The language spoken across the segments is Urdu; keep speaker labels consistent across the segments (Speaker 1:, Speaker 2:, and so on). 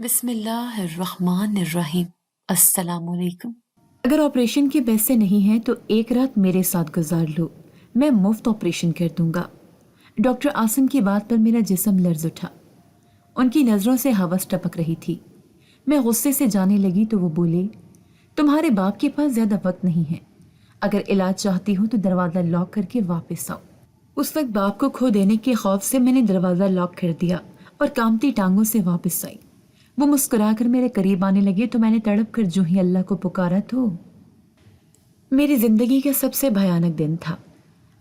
Speaker 1: بسم اللہ الرحمن الرحیم۔ السلام علیکم۔
Speaker 2: اگر آپریشن کے پیسے نہیں ہیں تو ایک رات میرے ساتھ گزار لو، میں مفت آپریشن کر دوں گا۔ ڈاکٹر عاصم کی بات پر میرا جسم لرز اٹھا۔ ان کی نظروں سے ہوس ٹپک رہی تھی۔ میں غصے سے جانے لگی تو وہ بولے، تمہارے باپ کے پاس زیادہ وقت نہیں ہے، اگر علاج چاہتی ہو تو دروازہ لاک کر کے واپس آؤ۔ اس وقت باپ کو کھو دینے کے خوف سے میں نے دروازہ لاک کر دیا اور کامتی ٹانگوں سے واپس آئی۔ وہ مسکرا کر میرے قریب آنے لگے تو میں نے تڑپ کر جو ہی اللہ کو پکارا تو میری زندگی کا سب سے بھیانک دن تھا۔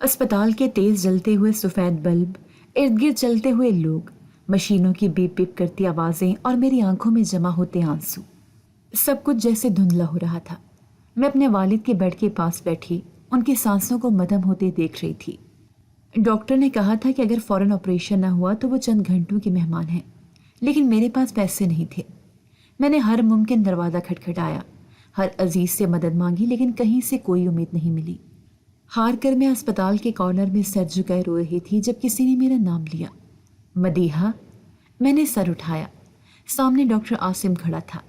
Speaker 2: اسپتال کے تیز جلتے ہوئے سفید بلب، ارد گرد چلتے ہوئے لوگ، مشینوں کی بیپ بیپ کرتی آوازیں اور میری آنکھوں میں جمع ہوتے آنسو، سب کچھ جیسے دھندلا ہو رہا تھا۔ میں اپنے والد کے بیڈ کے پاس بیٹھی ان کی سانسوں کو مدھم ہوتے دیکھ رہی تھی۔ ڈاکٹر نے کہا تھا کہ اگر فوراً آپریشن نہ ہوا تو وہ چند گھنٹوں کے مہمان ہیں، لیکن میرے پاس پیسے نہیں تھے۔ میں نے ہر ممکن دروازہ کھٹکھٹایا، ہر عزیز سے مدد مانگی، لیکن کہیں سے کوئی امید نہیں ملی۔ ہار کر میں اسپتال کے کارنر میں سر جھکائے رو رہی تھی جب کسی نے میرا نام لیا، مدیحہ۔ میں نے سر اٹھایا، سامنے ڈاکٹر عاصم کھڑا تھا،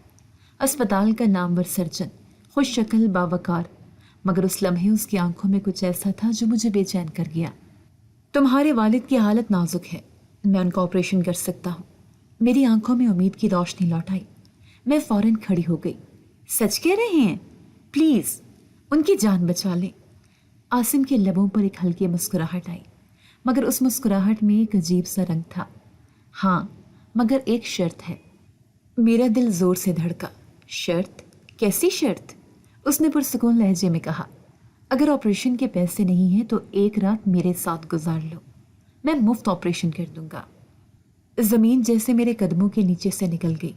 Speaker 2: اسپتال کا نامور سرجن، خوش شکل، باوقار، مگر اس لمحے اس کی آنکھوں میں کچھ ایسا تھا جو مجھے بے چین کر گیا۔ تمہارے والد کی حالت نازک ہے، میں ان کا آپریشن کر سکتا ہوں۔ میری آنکھوں میں امید کی روشنی لوٹ آئی۔ میں فوراً کھڑی ہو گئی۔ سچ کہہ رہے ہیں؟ پلیز ان کی جان بچا لیں۔ عاصم کے لبوں پر ایک ہلکی مسکراہٹ آئی، مگر اس مسکراہٹ میں ایک عجیب سا رنگ تھا۔ ہاں، مگر ایک شرط ہے۔ میرا دل زور سے دھڑکا۔ شرط؟ کیسی شرط؟ اس نے پرسکون لہجے میں کہا، اگر آپریشن کے پیسے نہیں ہیں تو ایک رات میرے ساتھ گزار لو، میں مفت آپریشن کر دوں گا۔ زمین جیسے میرے قدموں کے نیچے سے نکل گئی۔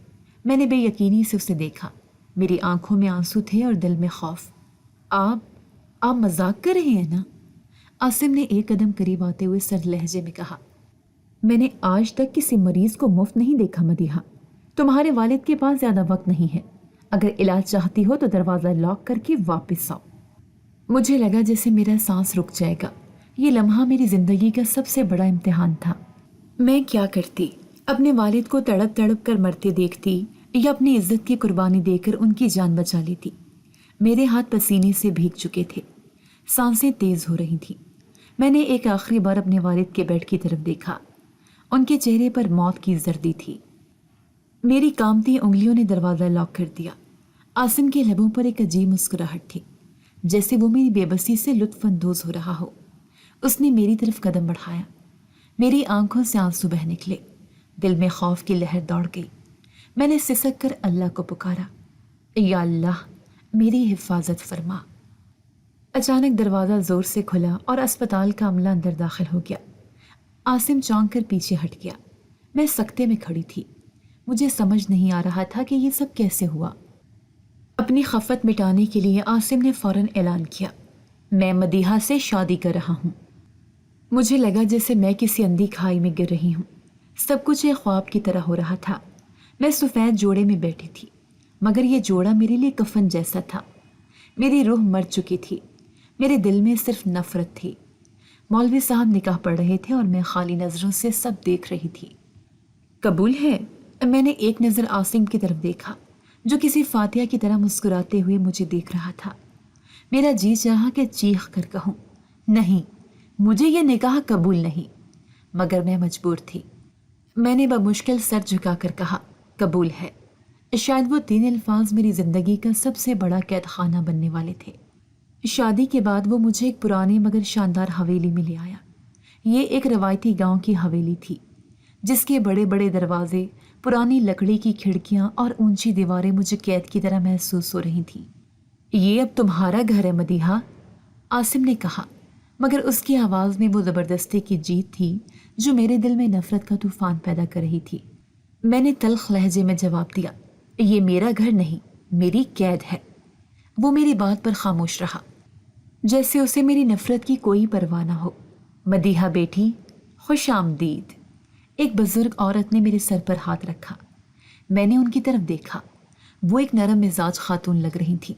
Speaker 2: میں نے بے یقینی سے اسے دیکھا۔ میری آنکھوں میں آنسو تھے اور دل میں خوف۔ آپ مذاق کر رہے ہیں نا؟ عاصم نے ایک قدم قریب آتے ہوئے سرد لہجے میں کہا، میں نے آج تک کسی مریض کو مفت نہیں دیکھا مدیحہ۔ تمہارے والد کے پاس زیادہ وقت نہیں ہے، اگر علاج چاہتی ہو تو دروازہ لاک کر کے واپس آؤ۔ مجھے لگا جیسے میرا سانس رک جائے گا۔ یہ لمحہ میری زندگی کا سب سے بڑا امتحان تھا۔ میں کیا کرتی؟ اپنے والد کو تڑپ تڑپ کر مرتے دیکھتی یا اپنی عزت کی قربانی دے کر ان کی جان بچا لیتی؟ میرے ہاتھ پسینے سے بھیگ چکے تھے، سانسیں تیز ہو رہی تھیں۔ میں نے ایک آخری بار اپنے والد کے بیڈ کی طرف دیکھا۔ ان کے چہرے پر موت کی زردی تھی۔ میری کامتی انگلیوں نے دروازہ لاک کر دیا۔ عاصم کے لبوں پر ایک عجیب مسکراہٹ تھی، جیسے وہ میری بے بسی سے لطف اندوز ہو رہا ہو۔ اس نے میری طرف قدم بڑھایا۔ میری آنکھوں سے آنسو بہہ نکلے، دل میں خوف کی لہر دوڑ گئی۔ میں نے سسک کر اللہ کو پکارا، یا اللہ میری حفاظت فرما۔ اچانک دروازہ زور سے کھلا اور اسپتال کا عملہ اندر داخل ہو گیا۔ عاصم چونک کر پیچھے ہٹ گیا۔ میں سکتے میں کھڑی تھی۔ مجھے سمجھ نہیں آ رہا تھا کہ یہ سب کیسے ہوا۔ اپنی خفت مٹانے کے لیے عاصم نے فوراً اعلان کیا، میں مدیحہ سے شادی کر رہا ہوں۔ مجھے لگا جیسے میں کسی اندھی کھائی میں گر رہی ہوں۔ سب کچھ ایک خواب کی طرح ہو رہا تھا۔ میں سفید جوڑے میں بیٹھی تھی، مگر یہ جوڑا میرے لیے کفن جیسا تھا۔ میری روح مر چکی تھی، میرے دل میں صرف نفرت تھی۔ مولوی صاحب نکاح پڑھ رہے تھے اور میں خالی نظروں سے سب دیکھ رہی تھی۔ قبول ہے؟ میں نے ایک نظر عاصم کی طرف دیکھا، جو کسی فاتحہ کی طرح مسکراتے ہوئے مجھے دیکھ رہا تھا۔ میرا جی چاہا کہ چیخ کر کہوں، نہیں، مجھے یہ نکاح قبول نہیں، مگر میں مجبور تھی۔ میں نے بمشکل سر جھکا کر کہا، قبول ہے۔ شاید وہ 3 الفاظ میری زندگی کا سب سے بڑا قید خانہ بننے والے تھے۔ شادی کے بعد وہ مجھے ایک پرانی مگر شاندار حویلی میں لے آیا۔ یہ ایک روایتی گاؤں کی حویلی تھی، جس کے بڑے بڑے دروازے، پرانی لکڑی کی کھڑکیاں اور اونچی دیواریں مجھے قید کی طرح محسوس ہو رہی تھیں۔ یہ اب تمہارا گھر ہے مدیحہ، عاصم نے کہا، مگر اس کی آواز میں وہ زبردستی کی جیت تھی جو میرے دل میں نفرت کا طوفان پیدا کر رہی تھی۔ میں نے تلخ لہجے میں جواب دیا، یہ میرا گھر نہیں، میری قید ہے۔ وہ میری بات پر خاموش رہا، جیسے اسے میری نفرت کی کوئی پرواہ نہ ہو۔ مدیحہ بیٹی، خوش آمدید۔ ایک بزرگ عورت نے میرے سر پر ہاتھ رکھا۔ میں نے ان کی طرف دیکھا۔ وہ ایک نرم مزاج خاتون لگ رہی تھی،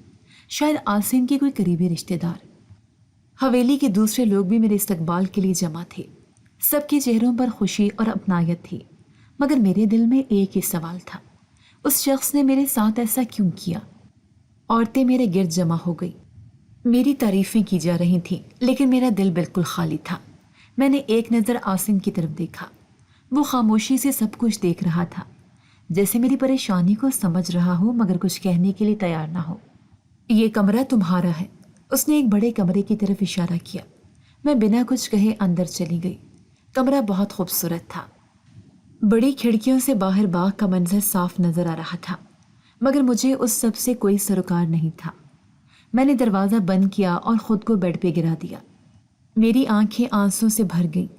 Speaker 2: شاید عاصم کی کوئی قریبی رشتہ دار۔ حویلی کے دوسرے لوگ بھی میرے استقبال کے لیے جمع تھے۔ سب کے چہروں پر خوشی اور اپنائیت تھی، مگر میرے دل میں ایک ہی سوال تھا، اس شخص نے میرے ساتھ ایسا کیوں کیا؟ عورتیں میرے گرد جمع ہو گئی، میری تعریفیں کی جا رہی تھیں، لیکن میرا دل بالکل خالی تھا۔ میں نے ایک نظر عاصم کی طرف دیکھا۔ وہ خاموشی سے سب کچھ دیکھ رہا تھا، جیسے میری پریشانی کو سمجھ رہا ہو مگر کچھ کہنے کے لیے تیار نہ ہو۔ یہ کمرہ تمہارا ہے، اس نے ایک بڑے کمرے کی طرف اشارہ کیا۔ میں بنا کچھ کہے اندر چلی گئی۔ کمرہ بہت خوبصورت تھا۔ بڑی کھڑکیوں سے باہر باغ کا منظر صاف نظر آ رہا تھا، مگر مجھے اس سب سے کوئی سروکار نہیں تھا۔ میں نے دروازہ بند کیا اور خود کو بیڈ پہ گرا دیا۔ میری آنکھیں آنسوں سے بھر گئیں۔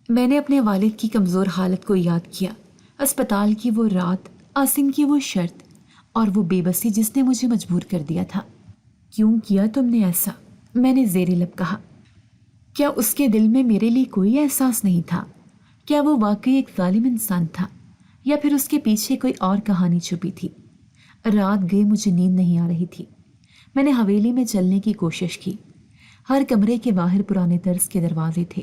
Speaker 2: میں نے اپنے والد کی کمزور حالت کو یاد کیا، اسپتال کی وہ رات، عاصم کی وہ شرط اور وہ بے بسی جس نے مجھے مجبور کر دیا تھا۔ کیوں کیا تم نے ایسا؟ میں نے زیر لب کہا۔ کیا اس کے دل میں میرے لیے کوئی احساس نہیں تھا؟ کیا وہ واقعی ایک ظالم انسان تھا یا پھر اس کے پیچھے کوئی اور کہانی چھپی تھی؟ رات گئی، مجھے نیند نہیں آ رہی تھی۔ میں نے حویلی میں چلنے کی کوشش کی۔ ہر کمرے کے باہر پرانے طرز کے دروازے تھے،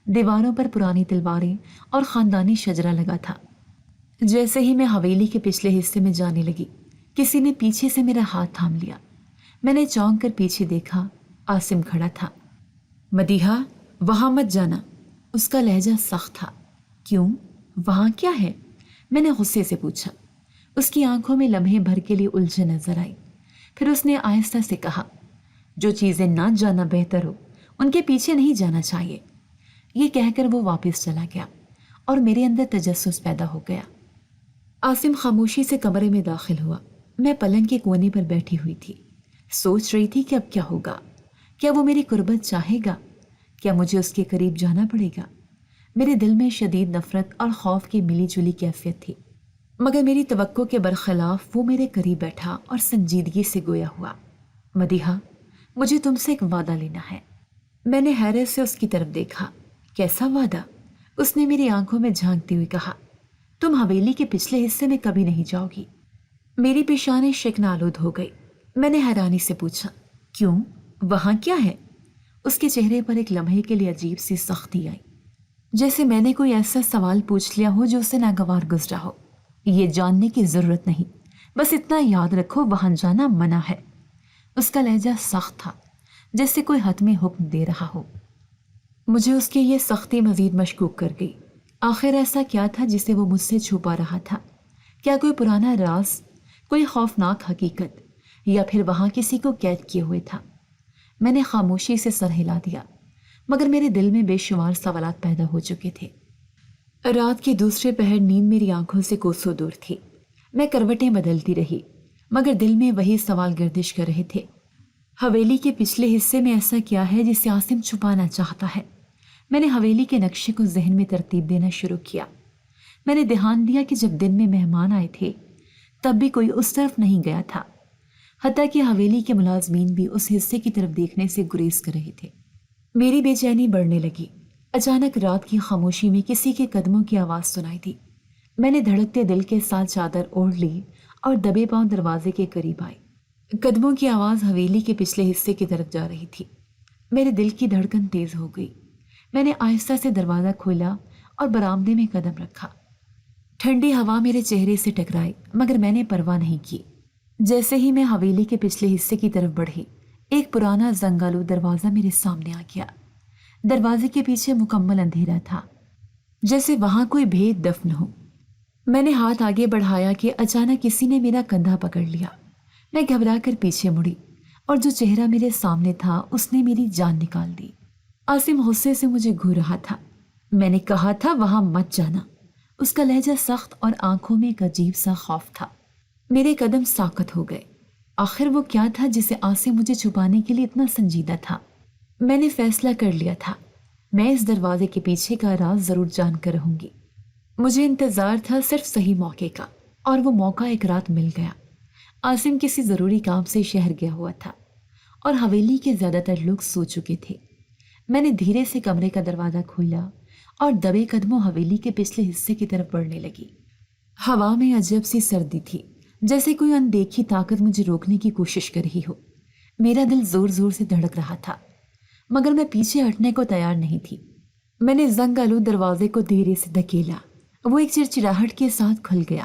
Speaker 2: دیواروں پر پرانی تلواریں اور خاندانی شجرہ لگا تھا۔ جیسے ہی میں حویلی کے پچھلے حصے میں جانے لگی، کسی نے پیچھے سے میرا ہاتھ تھام لیا۔ میں نے چونک کر پیچھے دیکھا، عاصم کھڑا تھا۔ مدیحہ، وہاں مت جانا۔ اس کا لہجہ سخت تھا۔ کیوں؟ وہاں کیا ہے؟ میں نے غصے سے پوچھا۔ اس کی آنکھوں میں لمحے بھر کے لیے الجھن نظر آئی۔ پھر اس نے آہستہ سے کہا، جو چیزیں نہ جانا بہتر ہو ان کے پیچھے نہیں جانا چاہیے۔ یہ کہہ کر وہ واپس چلا گیا اور میرے اندر تجسس پیدا ہو گیا۔ عاصم خاموشی سے کمرے میں داخل ہوا۔ میں پلنگ کے کونے پر بیٹھی ہوئی تھی، سوچ رہی تھی کہ اب کیا ہوگا۔ کیا وہ میری قربت چاہے گا؟ کیا مجھے اس کے قریب جانا پڑے گا؟ میرے دل میں شدید نفرت اور خوف کی ملی جلی کیفیت تھی، مگر میری توقع کے برخلاف وہ میرے قریب بیٹھا اور سنجیدگی سے گویا ہوا۔ مدیحہ، مجھے تم سے ایک وعدہ لینا ہے۔ میں نے حیرت سے اس کی طرف دیکھا۔ کیسا وعدہ؟ اس نے میری آنکھوں میں جھانکتے ہوئے کہا، تم حویلی کے پچھلے حصے میں کبھی نہیں جاؤ گی۔ میری پیشانی شکن آلود ہو گئی۔ میں نے حیرانی سے پوچھا، کیوں؟ وہاں کیا ہے؟ اس کے چہرے پر ایک لمحے کے لیے عجیب سی سختی آئی، جیسے میں نے کوئی ایسا سوال پوچھ لیا ہو جو اسے ناگوار گزرا ہو۔ یہ جاننے کی ضرورت نہیں، بس اتنا یاد رکھو وہاں جانا منع ہے۔ اس کا لہجہ سخت تھا، جیسے کوئی حتمی حکم دے رہا ہو۔ مجھے اس کی یہ سختی مزید مشکوک کر گئی۔ آخر ایسا کیا تھا جسے وہ مجھ سے چھپا رہا تھا؟ کیا کوئی پرانا راز، کوئی خوفناک حقیقت، یا پھر وہاں کسی کو قید کیے ہوئے تھا؟ میں نے خاموشی سے سر ہلا دیا، مگر میرے دل میں بے شمار سوالات پیدا ہو چکے تھے۔ رات کے دوسرے پہر نیند میری آنکھوں سے کوسوں دور تھی۔ میں کروٹیں بدلتی رہی، مگر دل میں وہی سوال گردش کر رہے تھے۔ حویلی کے پچھلے حصے میں ایسا کیا ہے جسے عاصم چھپانا چاہتا ہے؟ میں نے حویلی کے نقشے کو ذہن میں ترتیب دینا شروع کیا۔ میں نے دھیان دیا کہ جب دن میں مہمان آئے تھے تب بھی کوئی اس طرف نہیں گیا تھا، حتیٰ کہ حویلی کے ملازمین بھی اس حصے کی طرف دیکھنے سے گریز کر رہے تھے۔ میری بے چینی بڑھنے لگی۔ اچانک رات کی خاموشی میں کسی کے قدموں کی آواز سنائی دی۔ میں نے دھڑکتے دل کے ساتھ چادر اوڑھ لی اور دبے پاؤں دروازے کے قریب آئی۔ قدموں کی آواز حویلی کے پچھلے حصے کی طرف جا رہی تھی۔ میرے دل کی دھڑکن تیز ہو گئی۔ میں نے آہستہ سے دروازہ کھولا اور برآمدے میں قدم رکھا۔ ٹھنڈی ہوا میرے چہرے سے ٹکرائی، مگر میں نے پرواہ نہیں کی۔ جیسے ہی میں حویلی کے پچھلے حصے کی طرف بڑھی، ایک پرانا زنگالو دروازہ میرے سامنے آ گیا۔ دروازے کے پیچھے مکمل اندھیرا تھا، جیسے وہاں کوئی بھید دفن ہو۔ میں نے ہاتھ آگے بڑھایا کہ اچانک کسی نے میرا کندھا پکڑ لیا۔ میں گھبرا کر پیچھے مڑی اور جو چہرہ میرے سامنے تھا اس نے میری جان نکال دی۔ عاصم غصے سے مجھے گھور رہا تھا۔ میں نے کہا تھا وہاں مت جانا۔ اس کا لہجہ سخت اور آنکھوں میں ایک عجیب سا خوف تھا۔ میرے قدم ساکت ہو گئے۔ آخر وہ کیا تھا جسے عاصم مجھے چھپانے کے لیے اتنا سنجیدہ تھا؟ میں نے فیصلہ کر لیا تھا، میں اس دروازے کے پیچھے کا راز ضرور جان کر رہوں گی۔ مجھے انتظار تھا صرف صحیح موقع کا، اور وہ موقع ایک رات مل گیا۔ عاصم کسی ضروری کام سے شہر گیا ہوا تھا اور حویلی کے زیادہ تر لوگ سو چکے تھے۔ میں نے دھیرے سے کمرے کا دروازہ کھولا اور دبے قدموں حویلی کے پچھلے حصے کی طرف بڑھنے لگی۔ ہوا میں عجب سی سردی تھی، جیسے کوئی اندیکھی طاقت مجھے روکنے کی کوشش کر رہی ہو۔ میرا دل زور زور سے دھڑک رہا تھا، مگر میں پیچھے ہٹنے کو تیار نہیں تھی۔ میں نے زنگ آلود دروازے کو دھیرے سے دھکیلا۔ وہ ایک چرچراہٹ کے ساتھ کھل گیا۔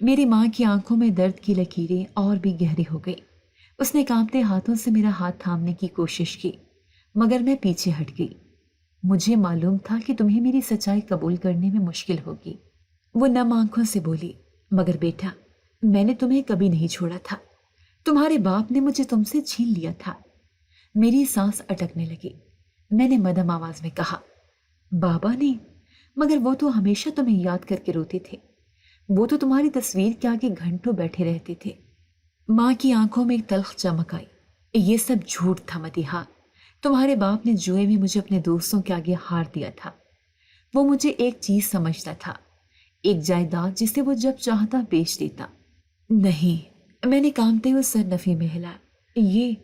Speaker 2: میری ماں کی آنکھوں میں درد کی لکیریں اور بھی گہری ہو گئی۔ اس نے کانپتے ہاتھوں سے میرا ہاتھ تھامنے کی کوشش کی، مگر میں پیچھے ہٹ گئی۔ مجھے معلوم تھا کہ تمہیں میری سچائی قبول کرنے میں مشکل ہوگی۔ وہ نم آنکھوں سے بولی، مگر بیٹا، میں نے تمہیں کبھی نہیں چھوڑا تھا۔ تمہارے باپ نے مجھے تم سے چھین لیا تھا۔ میری سانس اٹکنے لگی۔ میں نے مدھم آواز میں کہا، بابا نے؟ مگر وہ تو ہمیشہ تمہیں یاد کر کے روتے تھے۔ وہ تو تمہاری تصویر کے آگے گھنٹوں بیٹھے رہتے تھے۔ ماں کی آنکھوں میں ایک تلخ چمک آئی۔ یہ سب جھوٹ تھا مدیحہ۔ تمہارے باپ نے جوئے میں مجھے اپنے دوستوں کے آگے ہار دیا تھا۔ وہ مجھے ایک چیز سمجھتا تھا، ایک جائیداد جسے وہ جب چاہتا بیچ دیتا۔ نہیں، میں نے کانپتے ہوئے سر نفی میں ہلایا۔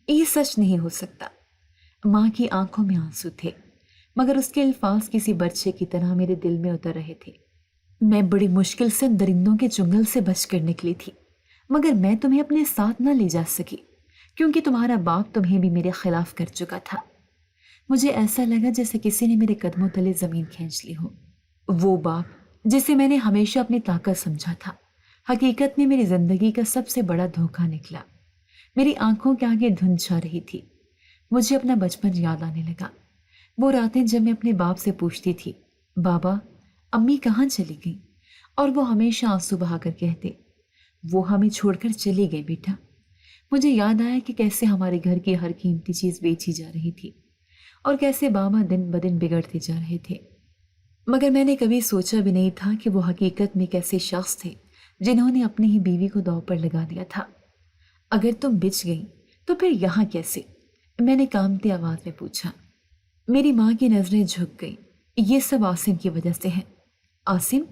Speaker 2: یہ سچ نہیں ہو سکتا۔ ماں کی آنکھوں میں آنسو تھے، مگر اس کے الفاظ کسی برچے کی طرح میرے دل میں اتر رہے تھے۔ میں بڑی مشکل سے درندوں کے چنگل سے بچ کر نکلی تھی، مگر میں تمہیں اپنے ساتھ نہ لے جا سکی، کیونکہ تمہارا باپ تمہیں بھی میرے خلاف کر چکا تھا۔ مجھے ایسا لگا جیسے کسی نے میرے قدموں تلے زمین کھینچ لی ہو۔ وہ باپ جسے میں نے ہمیشہ اپنی طاقت سمجھا تھا، حقیقت میں میری زندگی کا سب سے بڑا دھوکہ نکلا۔ میری آنکھوں کے آگے دھند چھا رہی تھی۔ مجھے اپنا بچپن یاد آنے لگا۔ وہ راتیں جب میں اپنے باپ سے پوچھتی تھی، بابا، امی کہاں چلی گئیں؟ اور وہ ہمیشہ آنسو بہا کر کہتے، وہ ہمیں چھوڑ کر چلی گئی بیٹا۔ مجھے یاد آیا کہ کیسے ہمارے گھر کی ہر قیمتی چیز بیچی جا رہی تھی، اور کیسے بابا دن بدن بگڑتے جا رہے تھے۔ مگر میں نے کبھی سوچا بھی نہیں تھا کہ وہ حقیقت میں کیسے شخص تھے جنہوں نے اپنی ہی بیوی کو داؤ پر لگا دیا تھا۔ اگر تم بچ گئیں تو پھر یہاں کیسے؟ میں نے کانپتی آواز میں پوچھا۔ میری ماں کی نظریں جھک گئیں۔ یہ سب عاصم کی وجہ سے ہے۔ عاصم؟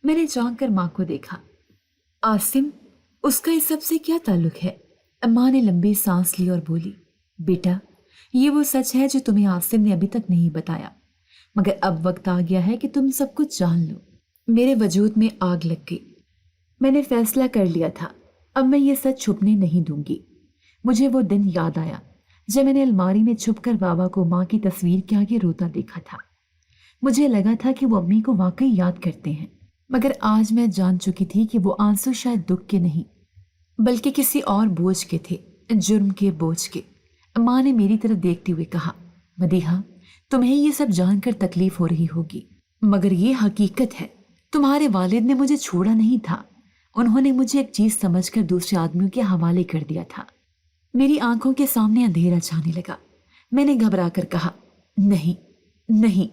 Speaker 2: میں نے چونک کر ماں کو دیکھا۔ عاصم؟ اس کا اس سب سے کیا تعلق ہے؟ ماں نے لمبی سانس لی اور بولی، بیٹا، یہ وہ سچ ہے جو تمہیں عاصم نے ابھی تک نہیں بتایا، مگر اب وقت آ گیا ہے کہ تم سب کچھ جان لو۔ میرے وجود میں آگ لگ گئی۔ میں نے فیصلہ کر لیا تھا، اب میں یہ سچ چھپنے نہیں دوں گی۔ مجھے وہ دن یاد آیا جب میں نے الماری میں چھپ کر بابا کو ماں کی تصویر کے آگے روتا دیکھا تھا۔ مجھے لگا تھا کہ وہ امی کو واقعی یاد کرتے ہیں، مگر آج میں جان چکی تھی کہ وہ آنسو شاید دکھ کے نہیں بلکہ کسی اور بوجھ کے تھے، جرم کے بوجھ کے۔ ماں نے میری طرف دیکھتے ہوئے کہا، مدیحہ، تمہیں یہ سب جان کر تکلیف ہو رہی ہوگی، مگر یہ حقیقت ہے۔ تمہارے والد نے مجھے چھوڑا نہیں تھا، انہوں نے مجھے ایک چیز سمجھ کر دوسرے آدمیوں کے حوالے کر دیا تھا۔ میری آنکھوں کے سامنے اندھیرا چھانے لگا۔ میں نے گھبرا کر کہا، نہیں،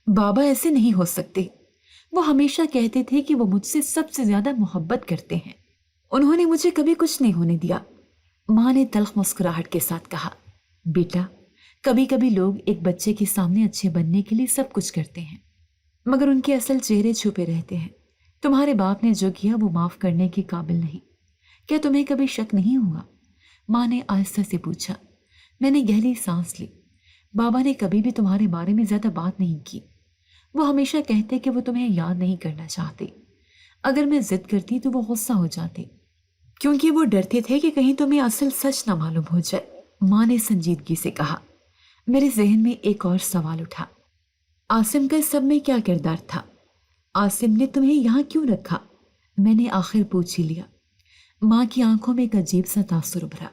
Speaker 2: بابا ایسے نہیں ہو سکتے۔ وہ ہمیشہ کہتے تھے کہ وہ مجھ سے سب سے زیادہ محبت کرتے ہیں، انہوں نے مجھے کبھی کچھ نہیں ہونے دیا۔ ماں نے تلخ مسکراہٹ کے ساتھ کہا، بیٹا، کبھی کبھی لوگ ایک بچے کے سامنے اچھے بننے کے لیے سب کچھ کرتے ہیں، مگر ان کے اصل چہرے چھپے رہتے ہیں۔ تمہارے باپ نے جو کیا وہ معاف کرنے کے قابل نہیں۔ کیا تمہیں کبھی شک نہیں ہوا؟ ماں نے آہستہ سے پوچھا۔ میں نے گہری سانس لی۔ بابا نے کبھی بھی تمہارے بارے میں زیادہ بات نہیں کی۔ وہ ہمیشہ کہتے کہ وہ تمہیں یاد نہیں کرنا چاہتے۔ اگر میں ضد کرتی تو وہ غصہ ہو جاتے، کیونکہ وہ ڈرتے تھے کہ کہیں تمہیں اصل سچ نہ معلوم ہو جائے۔ ماں نے سنجیدگی سے کہا۔ میرے ذہن میں ایک اور سوال اٹھا، عاصم کا اس سب میں کیا کردار تھا؟ عاصم نے تمہیں یہاں کیوں رکھا؟ میں نے آخر پوچھ ہی لیا۔ ماں کی آنکھوں میں ایک عجیب سا تاثر ابھرا۔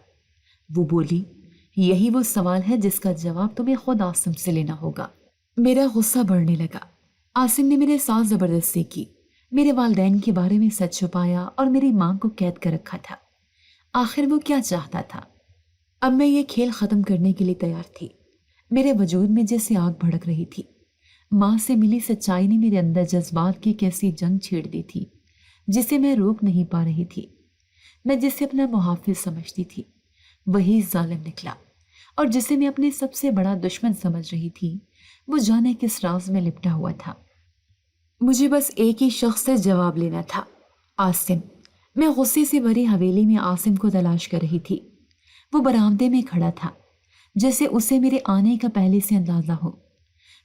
Speaker 2: وہ بولی، یہی وہ سوال ہے جس کا جواب تمہیں خود عاصم سے لینا ہوگا۔ میرا غصہ بڑھنے لگا۔ عاصم نے میرے ساتھ زبردستی کی، میرے والدین کے بارے میں سچ چھپایا اور میری ماں کو قید کر رکھا تھا۔ آخر وہ کیا چاہتا تھا؟ اب میں یہ کھیل ختم کرنے کے لیے تیار تھی۔ میرے وجود میں جیسے آگ بھڑک رہی تھی۔ ماں سے ملی سچائی نے میرے اندر جذبات کی ایک ایسی جنگ چھیڑ دی تھی جسے میں روک نہیں پا رہی تھی۔ میں جسے اپنا محافظ سمجھتی تھی وہی ظالم نکلا، اور جسے میں اپنے سب سے بڑا دشمن سمجھ رہی تھی وہ جانے کس راز میں لپٹا ہوا تھا۔ مجھے بس ایک ہی شخص سے جواب لینا تھا، عاصم۔ میں غصے سے بھری حویلی میں عاصم کو تلاش کر رہی تھی۔ وہ برآمدے میں کھڑا تھا، جیسے اسے میرے آنے کا پہلے سے اندازہ ہو۔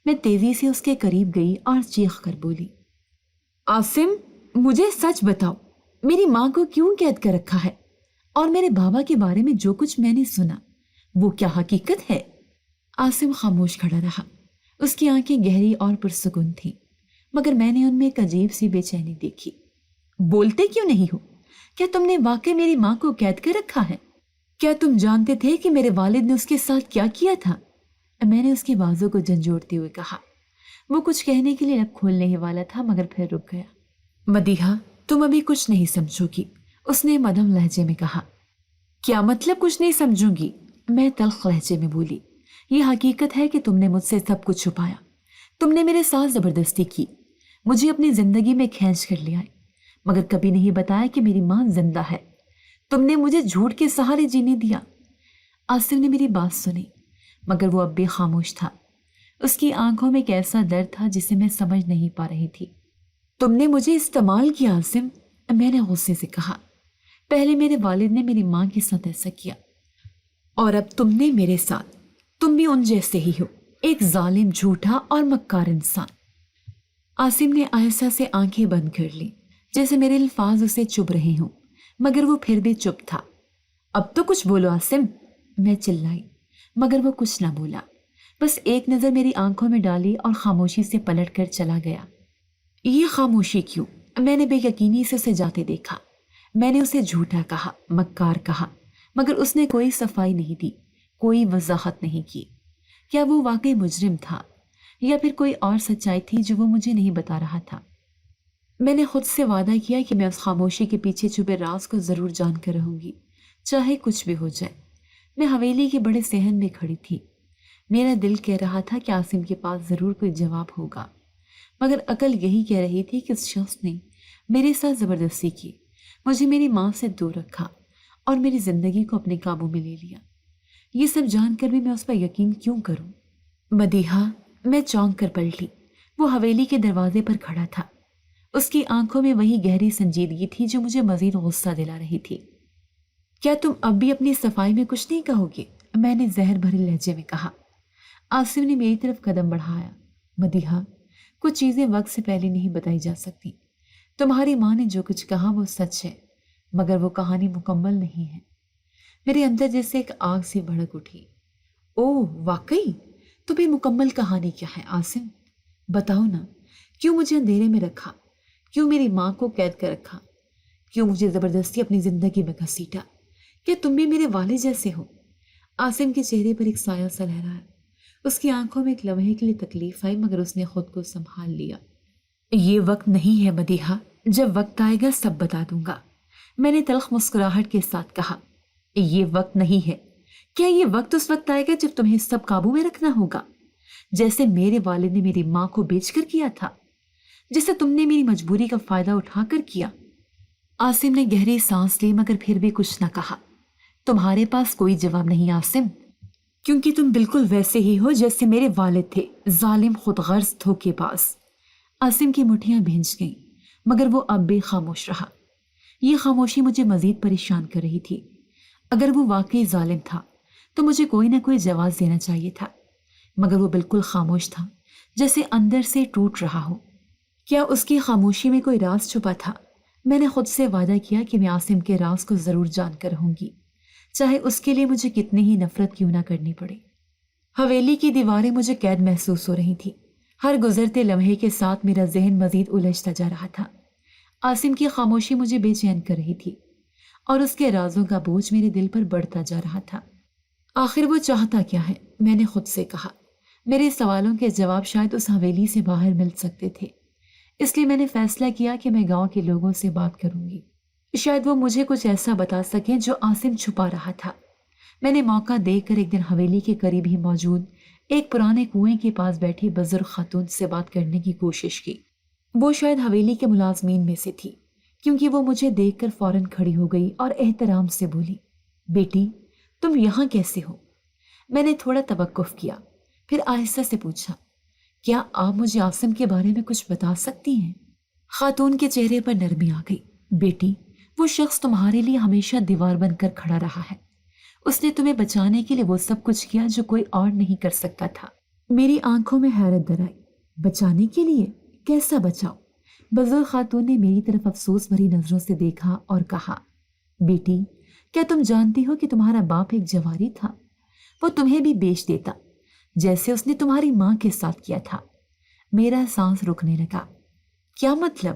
Speaker 2: میں تیزی سے اس کے قریب گئی اور چیخ کر بولی، عاصم، مجھے سچ بتاؤ، میری ماں کو کیوں قید کر رکھا ہے؟ اور میرے بابا کے بارے میں جو کچھ میں نے سنا وہ کیا حقیقت ہے؟ عاصم خاموش کھڑا رہا۔ اس کی آنکھیں گہری اور پرسکون تھیں، مگر میں نے ان میں ایک عجیب سی بے چینی دیکھی۔ بولتے کیوں نہیں ہو؟ کیا تم نے واقعی میری ماں کو قید کر رکھا ہے؟ کیا تم جانتے تھے کہ میرے والد نے اس کے ساتھ کیا کیا تھا؟ میں نے اس کے بازو کو جھنجھوڑتے ہوئے کہا۔ وہ کچھ کہنے کے لیے لب کھولنے ہی والا تھا مگر پھر رک گیا۔ مدیحہ، تم ابھی کچھ نہیں سمجھو گی، اس نے مدھم لہجے میں کہا۔ کیا مطلب کچھ نہیں سمجھوں گی؟ میں تلخ لہجے میں بولی۔ یہ حقیقت ہے کہ تم نے مجھ سے سب کچھ چھپایا، تم نے میرے ساتھ زبردستی کی، مجھے اپنی زندگی میں کھینچ کر لیا، مگر کبھی نہیں بتایا کہ میری ماں زندہ ہے۔ تم نے مجھے جھوٹ کے سہارے جینے دیا۔ آصف نے میری بات سنی مگر وہ اب بھی خاموش تھا۔ اس کی آنکھوں میں ایک ایسا درد تھا جسے میں سمجھ نہیں پا رہی تھی۔ تم نے مجھے استعمال کیا آصف، میں نے غصے سے کہا۔ پہلے میرے والد نے میری ماں کے ساتھ ایسا کیا اور اب تم نے میرے ساتھ۔ تم بھی ان جیسے ہی ہو، ایک ظالم، جھوٹا اور مکار انسان۔ آصف نے آہستہ سے آنکھیں بند کر لی جیسے میرے الفاظ اسے چبھ رہے ہوں، مگر وہ پھر بھی چپ تھا۔ اب تو کچھ بولو آصف، میں چلائی مگر وہ کچھ نہ بولا، بس ایک نظر میری آنکھوں میں ڈالی اور خاموشی سے پلٹ کر چلا گیا۔ یہ خاموشی کیوں؟ میں نے بے یقینی سے اسے جاتے دیکھا۔ میں نے اسے جھوٹا کہا، مکار کہا، مگر اس نے کوئی صفائی نہیں دی، کوئی وضاحت نہیں کی۔ کیا وہ واقعی مجرم تھا یا پھر کوئی اور سچائی تھی جو وہ مجھے نہیں بتا رہا تھا؟ میں نے خود سے وعدہ کیا کہ میں اس خاموشی کے پیچھے چھپے راز کو ضرور جان کر رہوں گی، چاہے کچھ بھی ہو جائے۔ میں حویلی کے بڑے صحن میں کھڑی تھی۔ میرا دل کہہ رہا تھا کہ عاصم کے پاس ضرور کوئی جواب ہوگا، مگر عقل یہی کہہ رہی تھی کہ اس شخص نے میرے ساتھ زبردستی کی، مجھے میری ماں سے دور رکھا اور میری زندگی کو اپنے قابو میں لے لیا۔ یہ سب جان کر بھی میں اس پر یقین کیوں کروں؟ مدیحہ، میں چونک کر پلٹی۔ وہ حویلی کے دروازے پر کھڑا تھا۔ اس کی آنکھوں میں وہی گہری سنجیدگی تھی جو مجھے مزید غصہ دلا رہی تھی۔ کیا تم اب بھی اپنی صفائی میں کچھ نہیں کہو گے؟ میں نے زہر بھرے لہجے میں کہا۔ آصف نے میری طرف قدم بڑھایا۔ مدیحہ، کچھ چیزیں وقت سے پہلے نہیں بتائی جا سکتی۔ تمہاری ماں نے جو کچھ کہا وہ سچ ہے، مگر وہ کہانی مکمل نہیں ہے۔ میرے اندر جیسے ایک آگ سے بھڑک اٹھی۔ اوہ واقعی؟ تو بھی مکمل کہانی کیا ہے آصف؟ بتاؤ نا، کیوں مجھے اندھیرے میں رکھا؟ کیوں میری ماں کو قید کر رکھا؟ کیوں مجھے زبردستی اپنی زندگی میں گھسیٹا؟ کیا تم بھی میرے والد جیسے ہو؟ آصف کے چہرے پر ایک سایہ سا لہرایا۔ اس کی آنکھوں میں ایک لمحے کے لیے تکلیف آئی مگر اس نے خود کو سنبھال لیا۔ یہ وقت نہیں ہے مدیحہ، جب وقت آئے گا سب بتا دوں گا، میں نے تلخ مسکراہٹ کے ساتھ کہا۔ یہ وقت نہیں ہے؟ کیا یہ وقت اس وقت آئے گا جب تمہیں سب قابو میں رکھنا ہوگا، جیسے میرے والد نے میری ماں کو بیچ کر کیا تھا، جیسے تم نے میری مجبوری کا فائدہ اٹھا کر کیا؟ آصف نے گہری سانس لی مگر پھر بھی کچھ نہ کہا۔ تمہارے پاس کوئی جواب نہیں آصف، کیونکہ تم بالکل ویسے ہی ہو جیسے میرے والد تھے، ظالم، خود غرض، دھوکے باز۔ آصف کی مٹھیاں بھینچ گئیں مگر وہ اب بھی خاموش رہا۔ یہ خاموشی مجھے مزید پریشان کر رہی تھی۔ اگر وہ واقعی ظالم تھا تو مجھے کوئی نہ کوئی جواز دینا چاہیے تھا، مگر وہ بالکل خاموش تھا، جیسے اندر سے ٹوٹ رہا ہو۔ کیا اس کی خاموشی میں کوئی راز چھپا تھا؟ میں نے خود سے وعدہ کیا کہ میں عاصم کے راز کو ضرور جان کر رہوں گی، چاہے اس کے لیے مجھے کتنی ہی نفرت کیوں نہ کرنی پڑے۔ حویلی کی دیواریں مجھے قید محسوس ہو رہی تھی۔ ہر گزرتے لمحے کے ساتھ میرا ذہن مزید الجھتا جا رہا تھا۔ عاصم کی خاموشی مجھے بے چین کر رہی تھی اور اس کے رازوں کا بوجھ میرے دل پر بڑھتا جا رہا تھا۔ آخر وہ چاہتا کیا ہے؟ میں نے خود سے کہا۔ میرے سوالوں کے جواب شاید اس حویلی سے باہر مل سکتے تھے، اس لیے میں نے فیصلہ کیا کہ میں گاؤں کے لوگوں سے بات کروں گی، شاید وہ مجھے کچھ ایسا بتا سکیں جو عاصم چھپا رہا تھا۔ میں نے موقع دیکھ کر ایک دن حویلی کے قریب ہی موجود ایک پرانے کنویں کے پاس بیٹھی بزرگ خاتون سے بات کرنے کی کوشش کی۔ وہ شاید حویلی کے ملازمین میں سے تھی، کیونکہ وہ مجھے دیکھ کر فوراً کھڑی ہو گئی اور احترام سے بولی، بیٹی تم یہاں کیسے ہو؟ میں نے تھوڑا توقف کیا، پھر آہستہ سے پوچھا، کیا آپ مجھے عاصم کے بارے میں کچھ بتا سکتی ہیں؟ خاتون کے چہرے پر نرمی آ گئی۔ بیٹی، وہ شخص تمہارے لیے ہمیشہ دیوار بن کر کھڑا رہا ہے۔ اس نے تمہیں بچانے کے لیے وہ سب کچھ کیا جو کوئی اور نہیں کر سکتا تھا۔ میری آنکھوں میں حیرت در آئی۔ بچانے کے لیے؟ کیسا بچاؤ؟ بزرگ خاتون نے میری طرف افسوس بھری نظروں سے دیکھا اور کہا، بیٹی کیا تم جانتی ہو کہ تمہارا باپ ایک جواری تھا؟ وہ تمہیں بھی بیچ دیتا جیسے اس نے تمہاری ماں کے ساتھ کیا تھا۔ میرا سانس رکنے لگا۔ کیا مطلب؟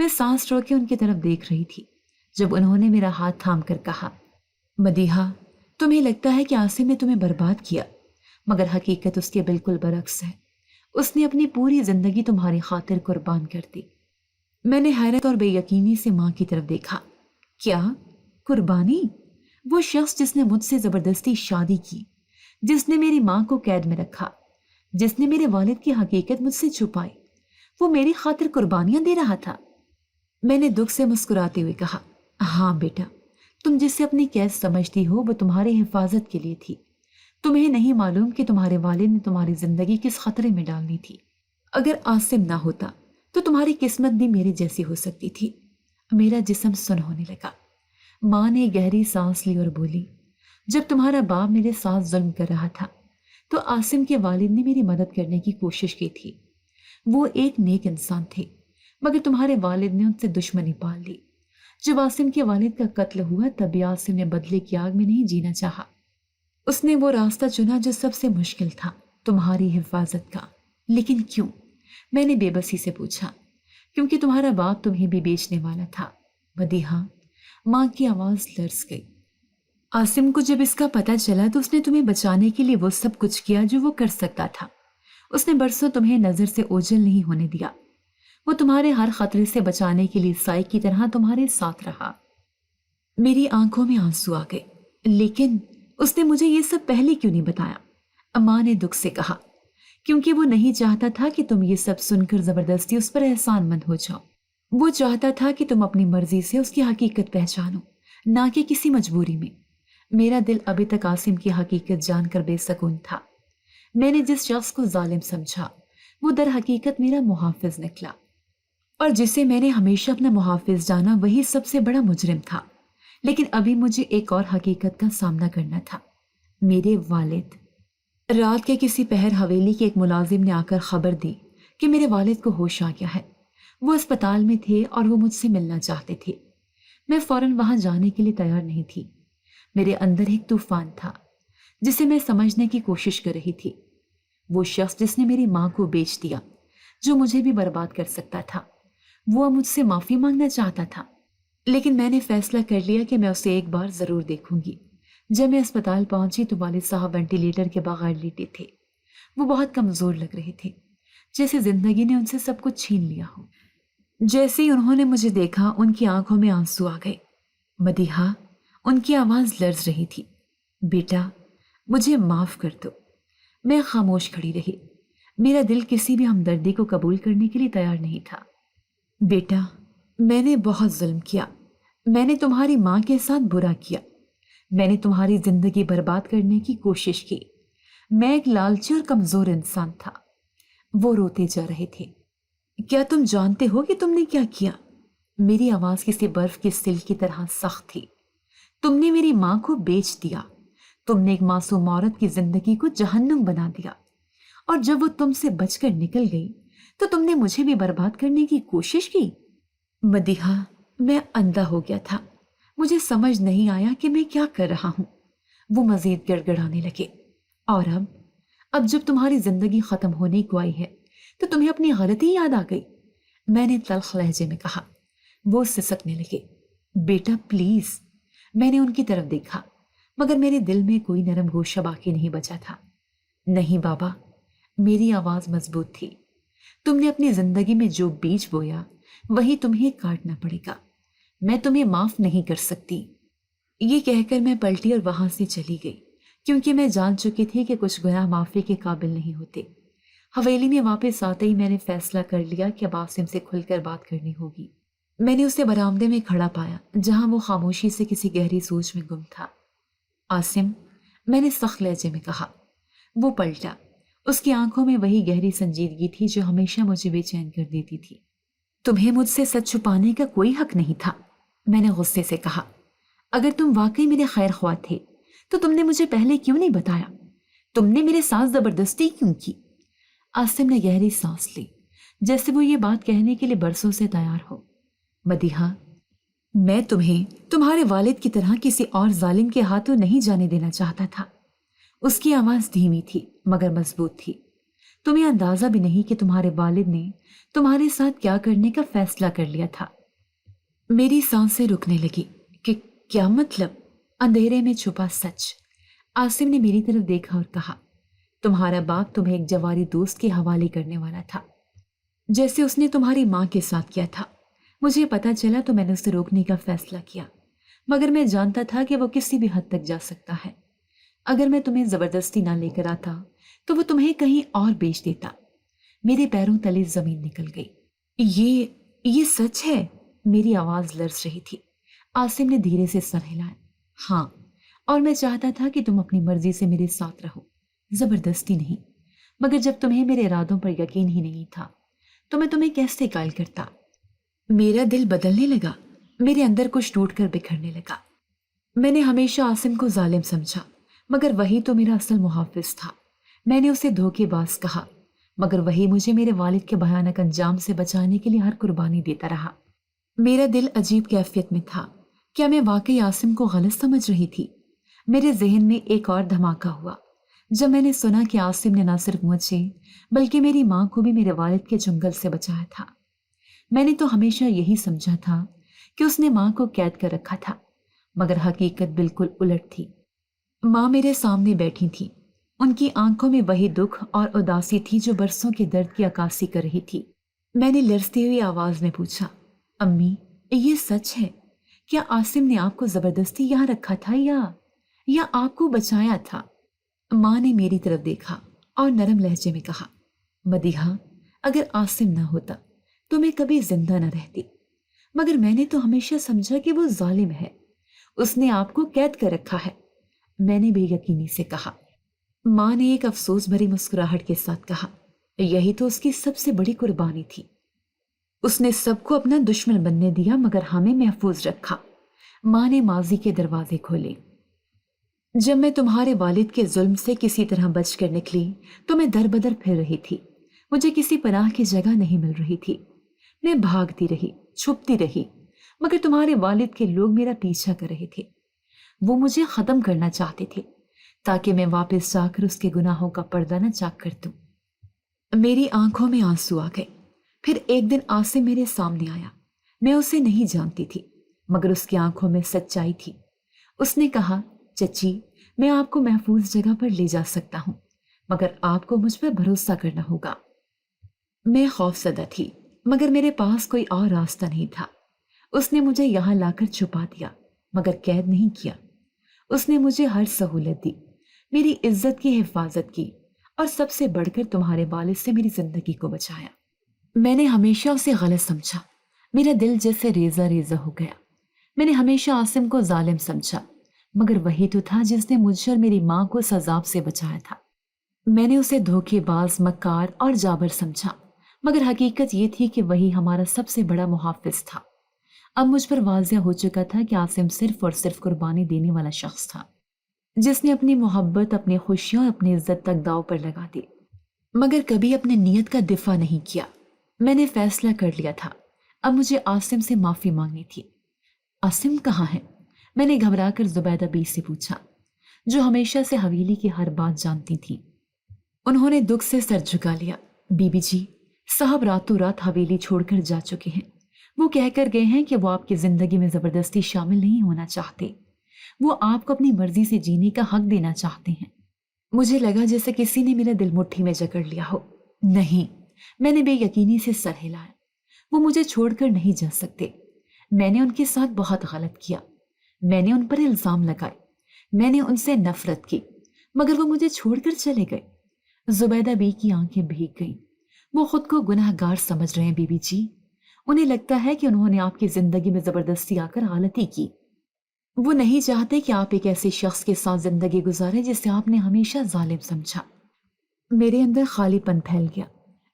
Speaker 2: میں سانس روک کے ان کی طرف دیکھ رہی تھی جب انہوں نے میرا ہاتھ تھام کر کہا، مدیحہ، تمہیں لگتا ہے کہ عاصم نے تمہیں برباد کیا، مگر حقیقت اس کے بالکل برعکس ہے۔ اس نے اپنی پوری زندگی تمہاری خاطر قربان کر دی۔ میں نے حیرت اور بے یقینی سے ماں کی طرف دیکھا۔ کیا قربانی؟ وہ شخص جس نے مجھ سے زبردستی شادی کی، جس نے میری ماں کو قید میں رکھا، جس نے میرے والد کی حقیقت مجھ سے چھپائی، وہ میری خاطر قربانیاں دے رہا تھا؟ میں نے دکھ سے مسکراتے ہوئے کہا، ہاں بیٹا، تم جسے اپنی قید سمجھتی ہو وہ تمہاری حفاظت کے لیے تھی۔ تمہیں نہیں معلوم کہ تمہارے والد نے تمہاری زندگی کس خطرے میں ڈالنی تھی۔ اگر عاصم نہ ہوتا تو تمہاری قسمت بھی میرے جیسی ہو سکتی تھی۔ میرا جسم سن ہونے لگا۔ ماں نے گہری سانس لی اور بولی، جب تمہارا باپ میرے ساتھ ظلم کر رہا تھا تو عاصم کے والد نے میری مدد کرنے کی کوشش کی تھی۔ وہ ایک نیک انسان تھے، مگر تمہارے والد نے ان سے دشمنی پال لی۔ جب عاصم کے والد کا قتل ہوا تب بھی عاصم نے بدلے کی آگ میں نہیں جینا چاہا۔ اس نے وہ راستہ چنا جو سب سے مشکل تھا، تمہاری حفاظت کا۔ لیکن کیوں؟ میں نے بے بسی سے پوچھا۔ کیونکہ تمہارا باپ تمہیں بھی بیچنے والا تھا مدیحہ۔ ماں کی آواز لرز گئی۔ عاصم کو جب اس کا پتہ چلا تو اس نے تمہیں بچانے کے لیے وہ سب کچھ کیا جو وہ کر سکتا تھا۔ اس نے برسوں تمہیں نظر سے اوجھل نہیں ہونے دیا۔ وہ تمہارے ہر خطرے سے بچانے کے لیے سائے کی طرح تمہارے ساتھ رہا۔ میری آنکھوں میں آنسو آ گئے۔ لیکن اس نے مجھے یہ سب پہلے کیوں نہیں بتایا؟ اماں نے دکھ سے کہا، کیونکہ وہ نہیں چاہتا تھا کہ تم یہ سب سن کر زبردستی اس پر احسان مند ہو جاؤ۔ وہ چاہتا تھا کہ تم اپنی مرضی سے اس کی حقیقت پہچانو، نہ کہ کسی مجبوری میں۔ میرا دل ابھی تک عاصم کی حقیقت جان کر بے سکون تھا۔ میں نے جس شخص کو ظالم سمجھا وہ در حقیقت میرا محافظ نکلا، اور جسے میں نے ہمیشہ اپنا محافظ جانا وہی سب سے بڑا مجرم تھا۔ لیکن ابھی مجھے ایک اور حقیقت کا سامنا کرنا تھا۔ میرے والد۔ رات کے کسی پہر حویلی کے ایک ملازم نے آ کر خبر دی کہ میرے والد کو ہوش آ گیا ہے۔ وہ اسپتال میں تھے اور وہ مجھ سے ملنا چاہتے تھے۔ میں فوراً وہاں جانے کے لیے تیار نہیں تھی۔ میرے اندر ایک طوفان تھا جسے میں سمجھنے کی کوشش کر رہی تھی۔ وہ شخص جس نے میری ماں کو بیچ دیا، جو مجھے بھی برباد کر سکتا تھا، وہ مجھ سے معافی مانگنا چاہتا تھا۔ لیکن میں نے فیصلہ کر لیا کہ میں اسے ایک بار ضرور دیکھوں گی۔ جب میں اسپتال پہنچی تو والد صاحب وینٹیلیٹر کے بغیر لیٹے تھے۔ وہ بہت کمزور لگ رہے تھے، جیسے زندگی نے ان سے سب کچھ چھین لیا ہو۔ جیسے ہی انہوں نے مجھے دیکھا ان کی آنکھوں میں آنسو آ گئے۔ مدیحہ، ان کی آواز لرز رہی تھی، بیٹا مجھے معاف کر دو۔ میں خاموش کھڑی رہی۔ میرا دل کسی بھی ہمدردی کو قبول کرنے کے لیے تیار نہیں تھا۔ بیٹا، میں نے بہت ظلم کیا۔ میں نے تمہاری ماں کے ساتھ برا کیا۔ میں نے تمہاری زندگی برباد کرنے کی کوشش کی۔ میں ایک لالچی اور کمزور انسان تھا۔ وہ روتے جا رہے تھے۔ کیا تم جانتے ہو کہ تم نے کیا کیا؟ میری آواز کسی برف کے سل کی طرح سخت تھی۔ تم نے میری ماں کو بیچ دیا۔ تم نے ایک معصوم عورت کی زندگی کو جہنم بنا دیا، اور جب وہ تم سے بچ کر نکل گئی تو تم نے مجھے بھی برباد کرنے کی کوشش کی۔ مدیحہ، میں اندھا ہو گیا تھا۔ مجھے سمجھ نہیں آیا کہ میں کیا کر رہا ہوں۔ وہ مزید گڑ گڑانے لگے۔ اور اب جب تمہاری زندگی ختم ہونے کو آئی ہے تو تمہیں اپنی غلطی یاد آ گئی، میں نے تلخ لہجے میں کہا۔ وہ سسکنے لگے۔ بیٹا پلیز۔ میں نے ان کی طرف دیکھا، مگر میرے دل میں کوئی نرم گوشہ باقی نہیں بچا تھا۔ نہیں بابا، میری آواز مضبوط تھی، تم نے اپنی زندگی میں جو بیج بویا وہی تمہیں کاٹنا پڑے گا۔ میں تمہیں معاف نہیں کر سکتی۔ یہ کہہ کر میں پلٹی اور وہاں سے چلی گئی، کیونکہ میں جان چکی تھی کہ کچھ گناہ معافی کے قابل نہیں ہوتے۔ حویلی میں واپس آتے ہی میں نے فیصلہ کر لیا کہ اب عاصم سے کھل کر بات کرنی ہوگی۔ میں نے اسے برآمدے میں کھڑا پایا جہاں وہ خاموشی سے کسی گہری سوچ میں گم تھا۔ عاصم، میں نے سخت لہجے میں کہا۔ وہ پلٹا۔ اس کی آنکھوں میں وہی گہری سنجیدگی تھی جو ہمیشہ مجھے بے چین کر دیتی تھی۔ تمہیں مجھ سے سچ چھپانے کا کوئی حق نہیں تھا، میں نے غصے سے کہا۔ اگر تم واقعی میرے خیر خواہ تھے تو تم نے مجھے پہلے کیوں نہیں بتایا؟ تم نے میرے ساتھ زبردستی کیوں کی؟ عاصم نے گہری سانس لی، جیسے وہ یہ بات کہنے کے لیے برسوں سے تیار ہو۔ مدیحہ، میں تمہیں تمہارے والد کی طرح کسی اور ظالم کے ہاتھوں نہیں جانے دینا چاہتا تھا۔ اس کی آواز دھیمی تھی مگر مضبوط تھی۔ تمہیں اندازہ بھی نہیں کہ تمہارے والد نے تمہارے ساتھ کیا کرنے کا فیصلہ کر لیا تھا۔ میری سانسیں رکنے لگی کہ کیا مطلب؟ اندھیرے میں چھپا سچ۔ عاصم نے میری طرف دیکھا اور کہا، تمہارا باپ تمہیں ایک جواری دوست کے حوالے کرنے والا تھا، جیسے اس نے تمہاری ماں کے ساتھ کیا تھا۔ مجھے پتا چلا تو میں نے اسے روکنے کا فیصلہ کیا، مگر میں جانتا تھا کہ وہ کسی بھی حد تک جا سکتا ہے۔ اگر میں تمہیں زبردستی نہ لے کر آتا تو وہ تمہیں کہیں اور بیچ دیتا۔ میرے پیروں تلے زمین نکل گئی۔ یہ سچ ہے؟ میری آواز لرز رہی تھی۔ عاصم نے دھیرے سے سر ہلایا۔ ہاں، اور میں چاہتا تھا کہ تم اپنی مرضی سے میرے ساتھ رہو، زبردستی نہیں۔ مگر جب تمہیں میرے ارادوں پر یقین ہی نہیں تھا تو میں تمہیں کیسے قائل کرتا؟ میرا دل بدلنے لگا، میرے اندر کچھ ٹوٹ کر بکھرنے لگا۔ میں نے ہمیشہ عاصم کو ظالم سمجھا، مگر وہی تو میرا اصل محافظ تھا۔ میں نے اسے دھوکے باز کہا، مگر وہی مجھے میرے والد کے بھیانک انجام سے بچانے کے لیے ہر قربانی دیتا رہا۔ میرا دل عجیب کیفیت میں تھا۔ کیا میں واقعی عاصم کو غلط سمجھ رہی تھی؟ میرے ذہن میں ایک اور دھماکہ ہوا جب میں نے سنا کہ عاصم نے نہ صرف مجھے بلکہ میری ماں کو بھی میرے والد کے چنگل سے بچایا تھا۔ میں نے تو ہمیشہ یہی سمجھا تھا کہ اس نے ماں کو قید کر رکھا تھا، مگر حقیقت بالکل الٹ تھی۔ ماں میرے سامنے بیٹھی تھی، ان کی آنکھوں میں وہی دکھ اور اداسی تھی جو برسوں کے درد کی عکاسی کر رہی تھی۔ میں نے لرزتی ہوئی آواز میں پوچھا، امی، یہ سچ ہے؟ کیا عاصم نے آپ کو زبردستی یہاں رکھا تھا یا آپ کو بچایا تھا؟ ماں نے میری طرف دیکھا اور نرم لہجے میں کہا، مدیحہ، اگر عاصم نہ ہوتا تو میں کبھی زندہ نہ رہتی، مگر میں نے تو ہمیشہ سمجھا کہ وہ ظالم ہے، اس نے آپ کو قید کر رکھا ہے، میں نے بے یقینی سے کہا۔ ماں نے ایک افسوس بھری مسکراہٹ کے ساتھ کہا، یہی تو اس کی سب سے بڑی قربانی تھی، اس نے سب کو اپنا دشمن بننے دیا مگر ہمیں محفوظ رکھا۔ ماں نے ماضی کے دروازے کھولے۔ جب میں تمہارے والد کے ظلم سے کسی طرح بچ کر نکلی تو میں در بدر پھر رہی تھی، مجھے کسی پناہ کی جگہ نہیں مل رہی تھی۔ میں بھاگتی رہی، چھپتی رہی، مگر تمہارے والد کے لوگ میرا پیچھا کر رہے تھے۔ وہ مجھے ختم کرنا چاہتے تھے تاکہ میں واپس جا کر اس کے گناہوں کا پردہ نہ چاک کر دوں۔ میری آنکھوں میں آنسو آ گئے۔ پھر ایک دن عاصم میرے سامنے آیا۔ میں اسے نہیں جانتی تھی، مگر اس کی آنکھوں میں سچائی تھی۔ اس نے کہا، چچی، میں آپ کو محفوظ جگہ پر لے جا سکتا ہوں، مگر آپ کو مجھ پر بھروسہ کرنا ہوگا۔ میں خوفزدہ تھی، مگر میرے پاس کوئی اور راستہ نہیں تھا۔ اس نے مجھے یہاں لا کر چھپا دیا، مگر قید نہیں کیا۔ اس نے مجھے ہر سہولت دی، میری عزت کی حفاظت کی، اور سب سے بڑھ کر تمہارے والد سے میری زندگی کو بچایا۔ میں نے ہمیشہ اسے غلط سمجھا، میرا دل جیسے ریزہ ریزہ ہو گیا۔ میں نے ہمیشہ عاصم کو ظالم سمجھا، مگر وہی تو تھا جس نے مجھے اور میری ماں کو اس عذاب سے بچایا تھا۔ میں نے اسے دھوکے باز، مکار اور جابر سمجھا، مگر حقیقت یہ تھی کہ وہی ہمارا سب سے بڑا محافظ تھا۔ اب مجھ پر واضح ہو چکا تھا کہ عاصم صرف اور صرف قربانی دینے والا شخص تھا، جس نے اپنی محبت، اپنی خوشیاں اور اپنی عزت تک داؤ پر لگا دی، مگر کبھی اپنی نیت کا دفاع نہیں کیا۔ میں نے فیصلہ کر لیا تھا، اب مجھے عاصم سے معافی مانگنی تھی۔ عاصم کہاں ہے؟ میں نے گھبرا کر زبیدہ بی سے پوچھا، جو ہمیشہ سے حویلی کی ہر بات جانتی تھی۔ انہوں نے دکھ سے سر جھکا لیا۔ بی بی جی، صاحب راتوں رات حویلی چھوڑ کر جا چکے ہیں۔ وہ کہہ کر گئے ہیں کہ وہ آپ کی زندگی میں زبردستی شامل نہیں ہونا چاہتے، وہ آپ کو اپنی مرضی سے جینے کا حق دینا چاہتے ہیں۔ مجھے لگا جیسے کسی نے میرا دل مٹھی میں جکڑ لیا ہو۔ نہیں، میں نے بے یقینی سے سر ہلایا۔ وہ مجھے چھوڑ کر نہیں جا سکتے۔ میں نے ان کے ساتھ بہت غلط کیا، میں نے ان پر الزام لگائے، میں نے ان سے نفرت کی، مگر وہ مجھے چھوڑ کر چلے گئے۔ زبیدہ بی کی آنکھیں بھیگ گئیں۔ وہ خود کو گناہ گار سمجھ رہے ہیں بی بی جی۔ انہیں لگتا ہے کہ انہوں نے آپ کی زندگی میں زبردستی آ کر غلطی کی۔ وہ نہیں چاہتے کہ آپ ایک ایسے شخص کے ساتھ زندگی گزاریں جسے آپ نے ہمیشہ ظالم سمجھا۔ میرے اندر خالی پن پھیل گیا۔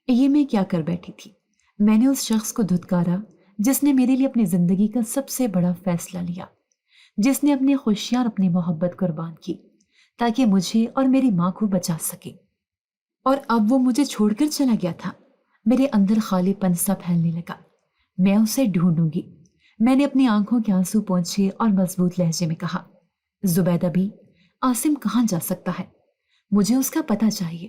Speaker 2: یہ میں کیا کر بیٹھی تھی؟ میں نے اس شخص کو دھتکارا جس نے میرے لیے اپنی زندگی کا سب سے بڑا فیصلہ لیا، جس نے اپنی خوشیاں اور اپنی محبت قربان کی تاکہ مجھے اور میری ماں کو بچا سکے، اور اب وہ مجھے چھوڑ کر چلا گیا تھا۔ میرے اندر خالی پن سا پھیلنے لگا۔ میں اسے ڈھونڈوں گی، میں نے اپنی آنکھوں کے آنسو پونچھے اور مضبوط لہجے میں کہا، زبیدہ بی، عاصم کہاں جا سکتا ہے؟ مجھے اس کا پتہ چاہیے۔